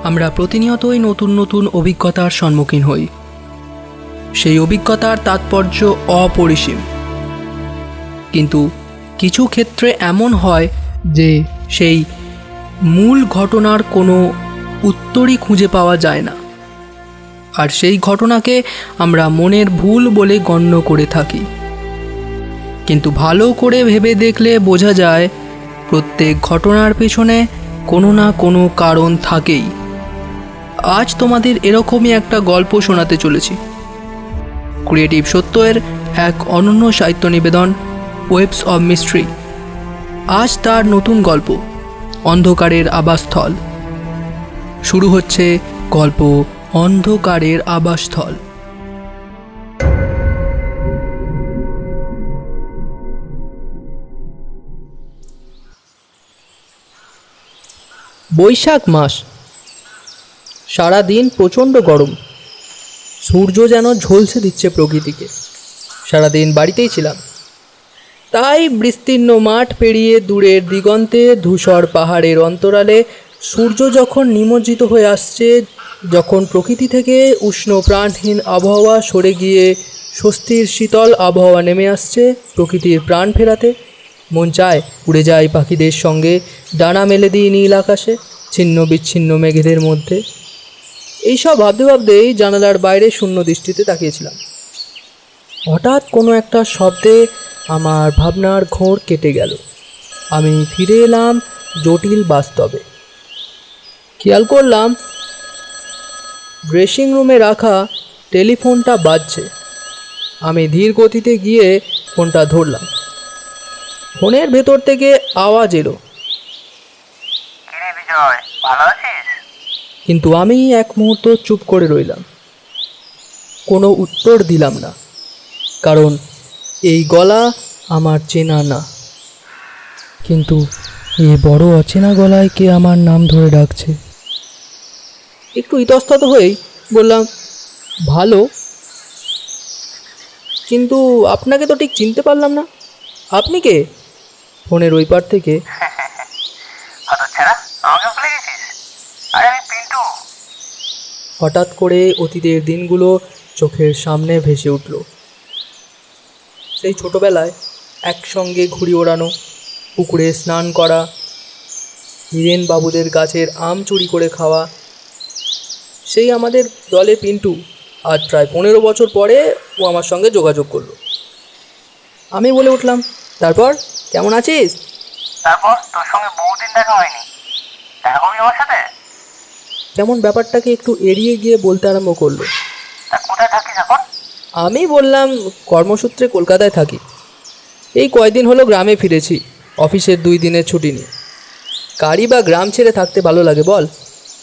আমরা প্রতিনিয়তই নতুন নতুন অভিজ্ঞতার সম্মুখীন হই। সেই অভিজ্ঞতার তাৎপর্য অপরিসীম, কিন্তু কিছু ক্ষেত্রে এমন হয় যে সেই মূল ঘটনার কোনো উত্তরই খুঁজে পাওয়া যায় না, আর সেই ঘটনাকে আমরা মনের ভুল বলে গণ্য করে থাকি। কিন্তু ভালো করে ভেবে দেখলে বোঝা যায় প্রত্যেক ঘটনার পেছনে কোনো না কোনো কারণ থাকেই। আজ তোমাদের এরকমই একটা গল্প শোনাতে চলেছি। ক্রিয়েটিভ সত্যের এক অনন্য সাহিত্য নিবেদন, ওয়েবস অব মিস্ট্রি। আজ তার নতুন গল্প, অন্ধকারের আবাসস্থল। শুরু হচ্ছে গল্প অন্ধকারের আবাসস্থল। বৈশাখ মাস, সারাদিন প্রচণ্ড গরম। সূর্য যেন ঝলসে দিচ্ছে প্রকৃতিকে। সারাদিন বাড়িতেই ছিলাম, তাই বিস্তীর্ণ মাঠ পেরিয়ে দূরের দিগন্তে ধূসর পাহাড়ের অন্তরালে সূর্য যখন নিমজ্জিত হয়ে আসছে, যখন প্রকৃতি থেকে উষ্ণ প্রাণহীন আবহাওয়া সরে গিয়ে স্বস্তির শীতল আবহাওয়া নেমে আসছে প্রকৃতির প্রাণ ফেরাতে, মন চায় উড়ে যায় পাখিদের সঙ্গে ডানা মেলে দিয়ে নীল আকাশে ছিন্ন বিচ্ছিন্ন মেঘেদের মধ্যে। এইসব ভাবতে ভাবতেই জানালার বাইরে শূন্য দৃষ্টিতে তাকিয়েছিলাম। হঠাৎ কোনো একটা শব্দে আমার ভাবনার ঘোর কেটে গেল। আমি ফিরে এলাম জটিল বাস্তবে। খেয়াল করলাম ড্রেসিং রুমে রাখা টেলিফোনটা বাজছে। আমি ধীর গতিতে গিয়ে ফোনটা ধরলাম। ফোনের ভেতর থেকে আওয়াজ এলো, কিন্তু আমি এক মুহূর্ত চুপ করে রইলাম, কোনো উত্তর দিলাম না, কারণ এই গলা আমার চেনা না। কিন্তু এই বড় অচেনা গলায় কে আমার নাম ধরে ডাকছে। একটু ইতস্তত হয়েই বললাম, ভালো, কিন্তু আপনাকে তো ঠিক চিনতে পারলাম না। আপনি কে? ফোনের ওই পার থেকে হঠাৎ করে অতীতের দিনগুলো চোখের সামনে ভেসে উঠল। সেই ছোটবেলায় একসঙ্গে ঘুড়ি ওড়ানো, পুকুরে স্নান করা, হীরেন বাবুদের গাছের আম চুরি করে খাওয়া। সেই আমাদের দলে পিন্টু আজ প্রায় 15 বছর পরে ও আমার সঙ্গে যোগাযোগ করলো। আমি বলে উঠলাম, তারপর কেমন আছিস? তারপর তোর সঙ্গে বহুদিন দেখা হয়নি, দেখা করবি আমার সাথে? কেমন ব্যাপারটাকে একটু এড়িয়ে গিয়ে বলতে আরম্ভ করলো। কোথায় থাকিস এখন? আমি বললাম, কর্মসূত্রে কলকাতায় থাকি। এই কয়দিন হলো গ্রামে ফিরেছি, অফিসের 2 দিনের ছুটি নিয়ে। কারই বা গ্রাম ছেড়ে থাকতে ভালো লাগে বল?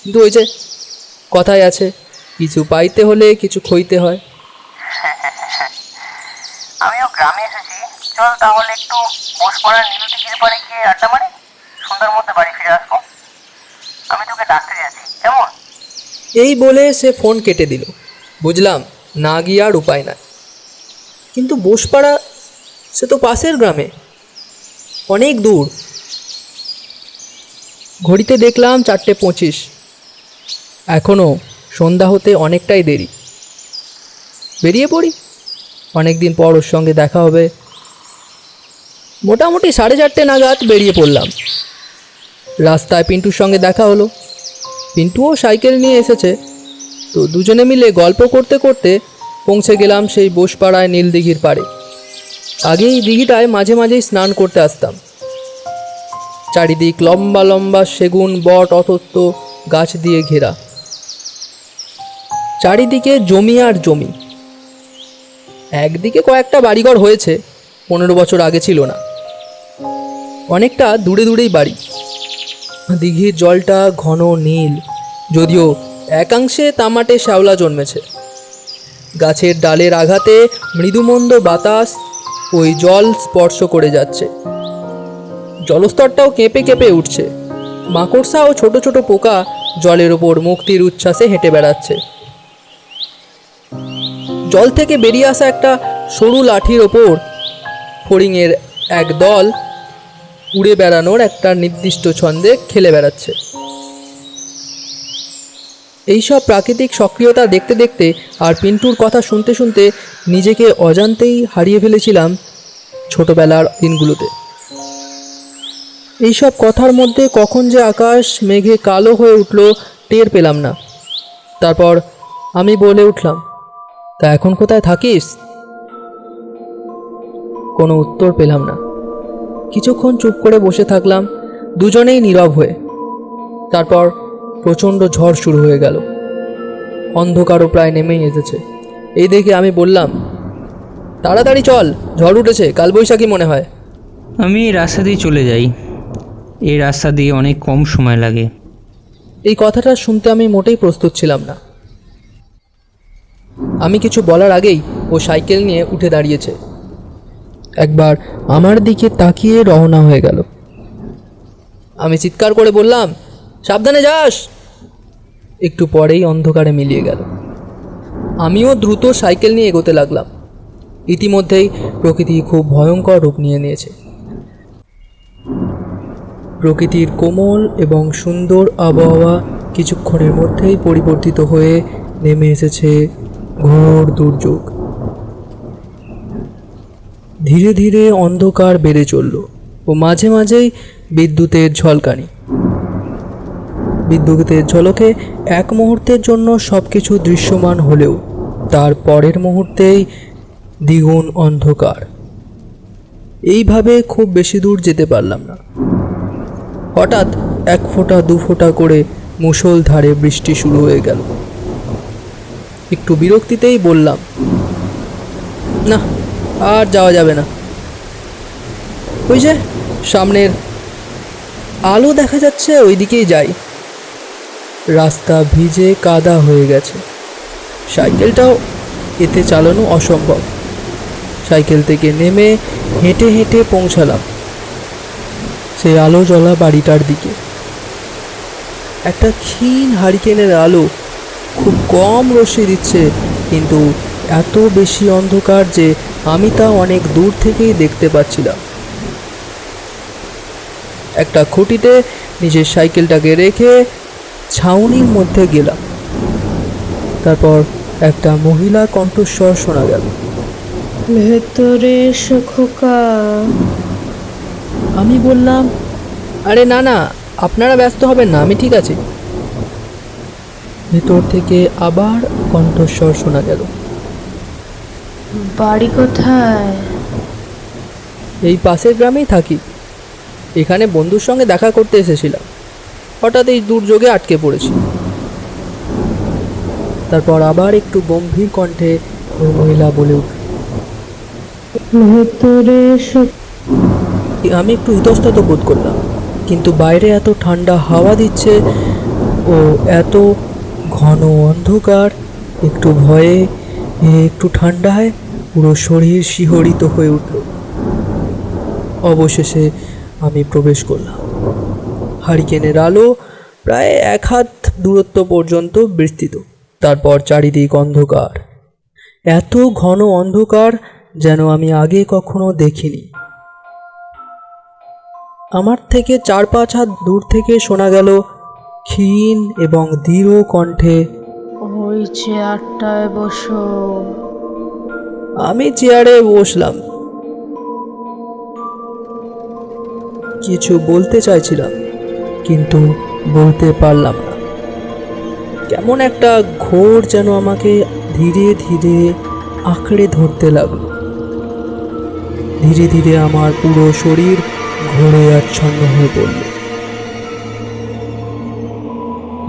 কিন্তু ওই যে কথায় আছে, কিছু পাইতে হলে কিছু খইতে হয়। আমিও গ্রামে এসেছি। চল তাহলে একটু বোসপাড়ার নীলদিঘির পাড়ে গিয়ে আড্ডা মারি, সন্ধ্যার মধ্যে বাড়ি ফিরে আসবো। আমি তোকে ডাকতে যাচ্ছি, কেমন? এই বলে সে ফোন কেটে দিল। বুঝলাম না গিয়ে আর উপায় নাই। কিন্তু বোসপাড়া সে তো পাশের গ্রামে, অনেক দূর। ঘড়িতে দেখলাম 4:25। এখনও সন্ধ্যা হতে অনেকটাই দেরি। বেরিয়ে পড়ি, অনেক দিন পর ওর সঙ্গে দেখা হবে। মোটামুটি 4:30 নাগাদ বেরিয়ে পড়লাম। রাস্তায় পিন্টুর সঙ্গে দেখা হলো। পিন্টুও সাইকেল নিয়ে এসেছে, তো দুজনে মিলে গল্প করতে করতে পৌঁছে গেলাম সেই বোসপাড়ায় নীলদিঘির পাড়ে। আগে এই দিঘিটায় মাঝে মাঝেই স্নান করতে আসতাম। চারিদিক লম্বা লম্বা সেগুন, বট, অশ্বত্থ গাছ দিয়ে ঘেরা। চারিদিকে জমি আর জমি। একদিকে কয়েকটা বাড়িঘর হয়েছে, 15 বছর আগে ছিল না। অনেকটা দূরে দূরেই বাড়ি। দিঘির জলটা ঘন নীল, যদিও একাংশে তামাটে শ্যাওলা জন্মেছে। গাছের ডালের আঘাতে মৃদুমন্দ বাতাস ওই জল স্পর্শ করে যাচ্ছে। জলস্তরটাও কেঁপে কেঁপে উঠছে। মাকড়সা ও ছোট ছোট পোকা জলের ওপর মুক্তির উচ্ছ্বাসে হেঁটে বেড়াচ্ছে। জল থেকে বেরিয়ে আসা একটা সরু লাঠির ওপর ফড়িংয়ের এক দল উড়ে বেড়ানোর একটা নির্দিষ্ট ছন্দে খেলে বেড়াচ্ছে। এইসব প্রাকৃতিক সক্রিয়তা দেখতে দেখতে আর পিন্টুর কথা শুনতে শুনতে নিজেকে অজান্তেই হারিয়ে ফেলেছিলাম ছোটবেলার দিনগুলোতে। এইসব কথার মধ্যে কখন যে আকাশ মেঘে কালো হয়ে উঠল টের পেলাম না। তারপর আমি বলে উঠলাম, তা এখন কোথায় থাকিস? কোনো উত্তর পেলাম না। কিছুক্ষণ চুপ করে বসে থাকলাম, দুজনেই নীরব হয়ে। তারপর প্রচণ্ড ঝড় শুরু হয়ে গেল। অন্ধকারও প্রায় নেমেই এসেছে। এই দেখে আমি বললাম, তাড়াতাড়ি চল, ঝড় উঠেছে, কালবৈশাখী মনে হয়। আমি এই রাস্তা দিয়ে চলে যাই, এই রাস্তা দিয়ে অনেক কম সময় লাগে। এই কথাটা শুনতে আমি মোটেই প্রস্তুত ছিলাম না। আমি কিছু বলার আগেই ও সাইকেল নিয়ে উঠে দাঁড়িয়েছে। একবার আমার দিকে তাকিয়ে রওনা হয়ে গেল। আমি চিৎকার করে বললাম, সাবধানে যাস। একটু পরেই অন্ধকারে মিলিয়ে গেল। আমিও দ্রুত সাইকেল নিয়ে এগোতে লাগলাম। ইতিমধ্যেই প্রকৃতি খুব ভয়ঙ্কর রূপ নিয়ে নিয়েছে। প্রকৃতির কোমল এবং সুন্দর আবহাওয়া কিছুক্ষণের মধ্যেই পরিবর্তিত হয়ে নেমে এসেছে ঘোর দুর্যোগ। ধীরে ধীরে অন্ধকার বেড়ে চলল ও মাঝে মাঝেই বিদ্যুতের ঝলকানি। বিদ্যুতের ঝলকে এক মুহূর্তের জন্য সব কিছু দৃশ্যমান হলেও তার পরের মুহূর্তেই দ্বিগুণ অন্ধকার। এইভাবে খুব বেশি দূর যেতে পারলাম না। হঠাৎ এক ফোঁটা দু ফোঁটা করে মুষলধারে বৃষ্টি শুরু হয়ে গেল। একটু বিরক্তিতেই বললাম, না আর যাওয়া যাবে না। ওই যে সামনের আলো দেখা যাচ্ছে, ওই দিকেই যাই। রাস্তা ভিজে কাদা হয়ে গেছে, সাইকেলটাও এতে চালানো অসম্ভব। সাইকেল থেকে নেমে হেঁটে হেঁটে পৌঁছালাম সেই আলো জ্বলা বাড়িটার দিকে। একটা ক্ষীণ হারিকেনের আলো খুব কম রশ্মি দিচ্ছে, কিন্তু এত বেশি অন্ধকার যে আমি তা অনেক দূর থেকেই দেখতে পাচ্ছিলাম। একটা খুঁটিতে নিজের সাইকেলটাকে রেখে ছাউনির মধ্যে গেলাম। তারপর একটা মহিলা কণ্ঠস্বর শোনা গেল, ভেতরে এসো খোকা। আমি বললাম, আরে না না, আপনারা ব্যস্ত হবেন না, আমি ঠিক আছি। ভেতর থেকে আবার কণ্ঠস্বর শোনা গেল, বাড়ি কোথায়? এই পাশের গ্রামেই থাকি, এখানে বন্ধুর সঙ্গে দেখা করতে এসেছিলাম, হঠাৎ এই দুর্যোগে আটকে পড়েছি। তারপর আবার একটু গম্ভীর কণ্ঠে ওই মহিলা বলে উঠল, ভেতরে এসো। আমি একটু ইতস্তত বোধ করলাম, কিন্তু বাইরে এত ঠান্ডা হাওয়া দিচ্ছে ও এত ঘন অন্ধকার, একটু ভয়ে একটু ঠান্ডায় পুরো শরীর শিহরিত হয়ে উঠল। অবশেষে আমি প্রবেশ করলাম। হারিকেনের আলো প্রায় 1 হাত দূরত্ব পর্যন্ত বিস্তৃত। তারপর চারিদিক অন্ধকার, এত ঘন অন্ধকার যেন আমি আগে কখনো দেখিনি। আমার থেকে 4-5 হাত দূর থেকে শোনা গেল ক্ষীণ এবং দৃঢ় কণ্ঠে, ওই চেয়ারটায় বসো। আমি চেয়ারে বসলাম। কিছু বলতে চাইছিলাম, কিন্তু বলতে পারলাম না। কেমন একটা ঘোর যেন আমাকে ধীরে ধীরে আঁকড়ে ধরতে লাগলো। ধীরে ধীরে আমার পুরো শরীর ঘোরে আচ্ছন্ন হয়ে পড়ল।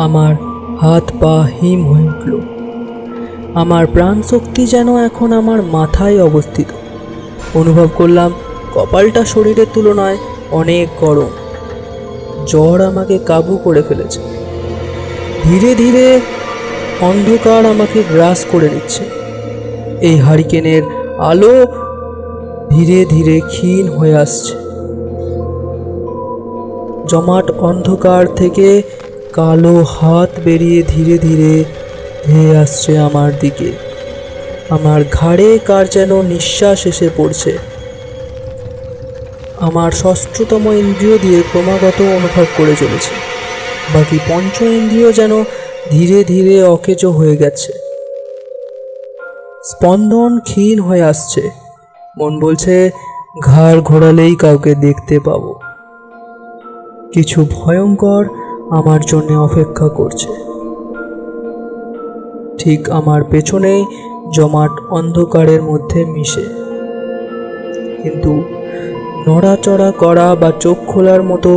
আমার হাত পা হিম হয়ে উঠল। আমার প্রাণ শক্তি যেন এখন আমার মাথায় অবস্থিত। অনুভব করলাম কপালটা শরীরের তুলনায় অনেক গরম। জ্বর আমাকে কাবু করে ফেলেছে। ধীরে ধীরে অন্ধকার আমাকে গ্রাস করে নিচ্ছে। এই হারিকেনের আলো ধীরে ধীরে ক্ষীণ হয়ে আসছে। জমাট অন্ধকার থেকে কালো হাত বেরিয়ে ধীরে ধীরে ধেয়ে আসছে আমার দিকে। আমার ঘাড়ে কার যেন নিঃশ্বাস এসে পড়ছে। আমার ষষ্ঠতম ইন্দ্রিয় দিয়ে ক্রমাগত অনুভব করে চলেছে। বাকি পঞ্চ ইন্দ্রিয় যেন ধীরে ধীরে অকেজো হয়ে গেছে। স্পন্দন ক্ষীণ হয়ে আসছে। মন বলছে ঘাড় ঘোরালেই কাউকে দেখতে পাবো। কিছু ভয়ঙ্কর আমার জন্য অপেক্ষা করছে। ঠিক আমার পেছনেই জমাট অন্ধকারের মধ্যে মিশে, কিন্তু নড়াচড়া করা বা চোখ খোলার মতো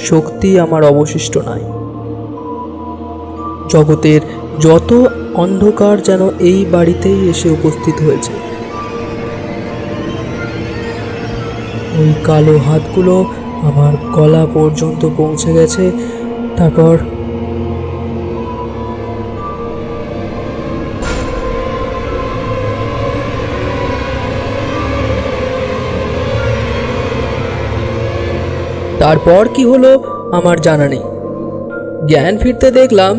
শক্তি আমার অবশিষ্ট নাই। জগতের যত অন্ধকার যেন এই বাড়িতেই এসে উপস্থিত হয়েছে। ওই কালো হাতগুলো আমার গলা পর্যন্ত পৌঁছে গেছে। তারপর কি হলো আমার জানা নেই। জ্ঞান ফিরতে দেখলাম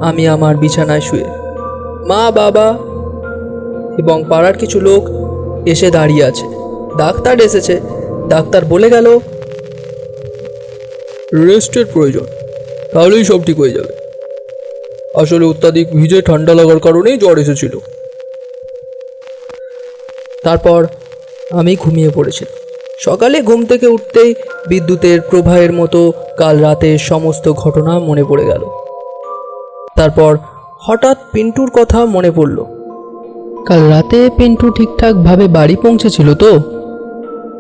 আমি আমার বিছানায় শুয়ে। মা, বাবা এবং পাড়ার কিছু লোক এসে দাঁড়িয়ে আছে। ডাক্তার এসেছে। ডাক্তার বলে গেল রেস্টের প্রয়োজন, তাহলেই সব ঠিক হয়ে যাবে। আসলে অত্যাধিক ভিজে ঠান্ডা লাগার কারণেই জ্বর এসেছিল। তারপর আমি ঘুমিয়ে পড়েছিলাম। সকালে ঘুম থেকে উঠতেই বিদ্যুতের প্রবাহের মতো কাল রাতের সমস্ত ঘটনা মনে পড়ে গেল। তারপর হঠাৎ পিন্টুর কথা মনে পড়ল। কাল রাতে পিন্টু ঠিকঠাকভাবে বাড়ি পৌঁছেছিল তো?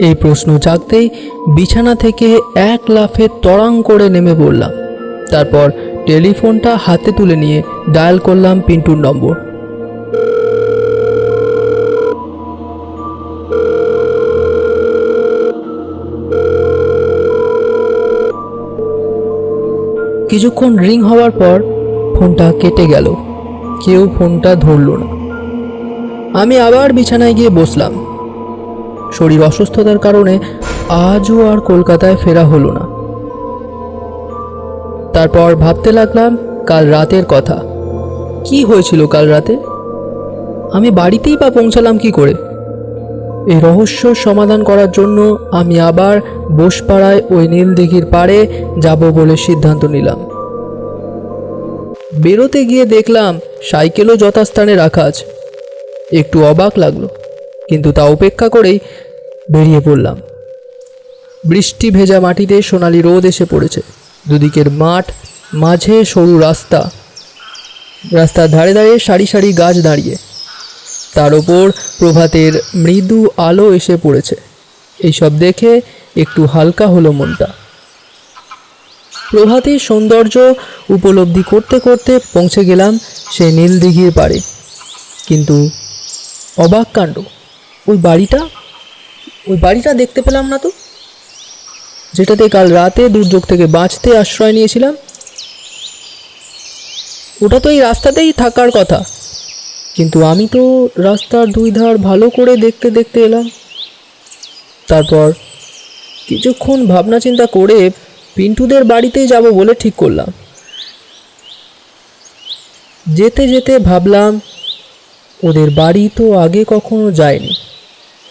এই প্রশ্ন জাগতেই বিছানা থেকে এক লাফে তড়াং করে নেমে পড়লাম। তারপর টেলিফোনটা হাতে তুলে নিয়ে ডায়াল করলাম পিন্টুর নম্বর। কিছুক্ষণ রিং হওয়ার পর ফোনটা কেটে গেল। কেউ ফোনটা ধরল না। আমি আবার বিছানায় গিয়ে বসলাম। শরীর অসুস্থতার কারণে আজও আর কলকাতায় ফেরা হলো না। তারপর ভাবতে লাগলাম কাল রাতের কথা। কি হয়েছিল কাল রাতে? আমি বাড়িতেই বা পৌঁছালাম কি করে? এই রহস্য সমাধান করার জন্য আমি আবার বোসপাড়ায় ওই নীলদিঘির পাড়ে যাব বলে সিদ্ধান্ত নিলাম। বেরোতে গিয়ে দেখলাম সাইকেলও যথাস্থানে রাখা আছে। একটু অবাক লাগলো, কিন্তু তা উপেক্ষা করেই বেরিয়ে পড়লাম। বৃষ্টি ভেজা মাটিতে সোনালি রোদ এসে পড়েছে। দুদিকের মাঠ, মাঝে সরু রাস্তা, রাস্তার ধারে ধারে সারি সারি গাছ দাঁড়িয়ে, তার ওপর প্রভাতের মৃদু আলো এসে পড়েছে। এইসব দেখে একটু হালকা হলো মনটা। প্রভাতের সৌন্দর্য উপলব্ধি করতে করতে পৌঁছে গেলাম সেই নীলদিঘির পাড়ে। কিন্তু অবাক কাণ্ড, ওই বাড়িটা দেখতে পেলাম না তো, যেটাতে কাল রাতে দুর্যোগ থেকে বাঁচতে আশ্রয় নিয়েছিলাম। ওটা তো এই রাস্তাতেই থাকার কথা, কিন্তু আমি তো রাস্তার দুই ধার ভালো করে দেখতে দেখতে এলাম। তারপর কিছুক্ষণ ভাবনা চিন্তা করে পিন্টুদের বাড়িতেই যাব বলে ঠিক করলাম। যেতে যেতে ভাবলাম ওদের বাড়ি তো আগে কখনো যায়নি।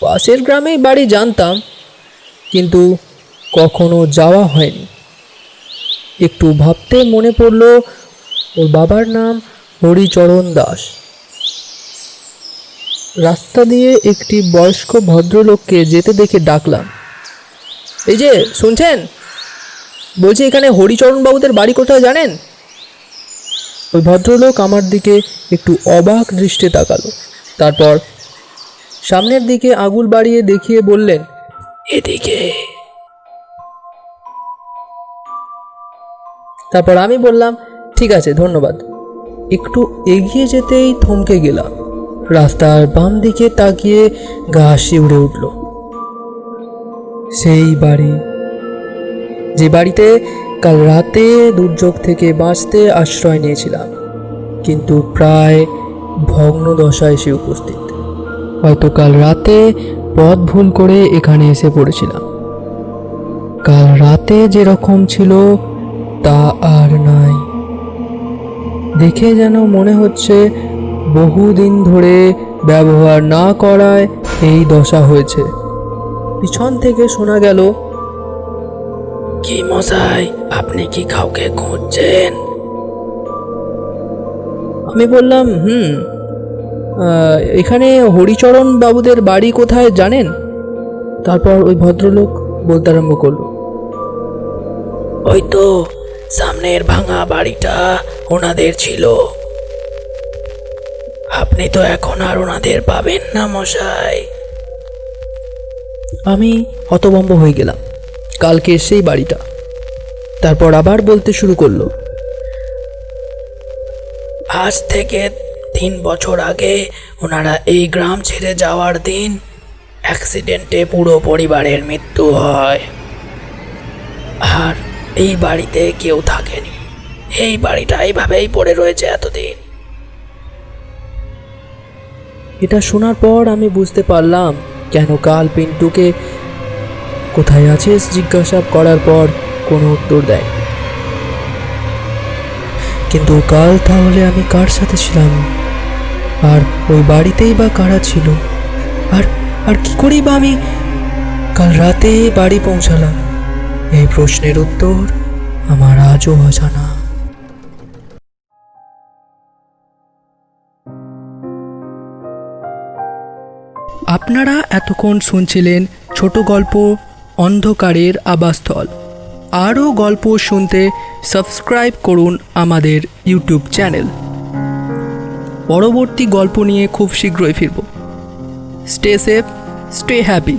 পাশের গ্রামেই বাড়ি জানতাম, কিন্তু কখনো যাওয়া হয়নি। একটু ভাবতে মনে পড়ল ওর বাবার নাম হরিচরণ দাস। রাস্তা দিয়ে একটি বয়স্ক ভদ্রলোককে যেতে দেখে ডাকলাম, এই যে শুনছেন, বলছি এখানে হরিচরণ বাবুদের বাড়ি কোথায় জানেন? ওই ভদ্রলোক আমার দিকে একটু অবাক দৃষ্টে তাকালো। তারপর সামনের দিকে আঙুল বাড়িয়ে দেখিয়ে বললেন, এদিকে। তারপর আমি বললাম, ঠিক আছে, ধন্যবাদ। একটু এগিয়ে যেতেই থমকে গেলাম। রাস্তার বাম দিকে তাকিয়ে গা শিউড়ে উঠল। সেই বাড়ি, যে বাড়িতে কাল রাতে দুর্যোগ থেকে বাঁচতে আশ্রয় নিয়েছিলাম, কিন্তু প্রায় ভগ্ন দশায় এসে উপস্থিত। হয়তো কাল রাতে পথ ভুল করে এখানে এসে পড়েছিলাম। কাল রাতে যেরকম ছিল তা আর নাই। দেখে যেন মনে হচ্ছে বহুদিন ধরে ব্যবহার না করায় এই দশা হয়েছে। পিছন থেকে শোনা গেল, কি মশাই, আপনি কি কাউকে খুঁজছেন? আমি বললাম এখানে হরিচরণ বাবুদের বাড়ি কোথায় জানেন? তারপর ওই ভদ্রলোক বলতে আরম্ভ করলো, ওই তো সামনের ভাঙা বাড়িটা ওনাদের ছিল। আপনি তো এখন আর ওনাদের পাবেন না মশাই। আমি হতভম্ব হয়ে গেলাম। কালকের সেই বাড়িটা। তারপর আবার বলতে শুরু করলো, আজ থেকে 3 বছর আগে ওনারা এই গ্রাম ছেড়ে যাওয়ার দিন অ্যাক্সিডেন্টে পুরো পরিবারের মৃত্যু হয়। আর এই বাড়িতে কেউ থাকেনি। এই বাড়িটা এইভাবেই পড়ে রয়েছে এতদিন। এটা শোনার পর আমি বুঝতে পারলাম কেন কাল পিন্টুকে কোথায় আছিস জিজ্ঞাসা করার পর কোনো উত্তর দেয়। কিন্তু কাল তাহলে আমি কার সাথে ছিলাম, আর ওই বাড়িতেই বা কারা ছিল, আর কি করেই বা আমি কাল রাতে বাড়ি পৌঁছালাম? এই প্রশ্নের উত্তর আমার আজও অজানা। আপনারা এতক্ষণ শুনছিলেন ছোট গল্প অন্ধকারের আবাসস্থল। আরও গল্প শুনতে সাবস্ক্রাইব করুন আমাদের ইউটিউব চ্যানেল। পরবর্তী গল্প নিয়ে খুব শীঘ্রই ফিরব। Stay safe, stay happy.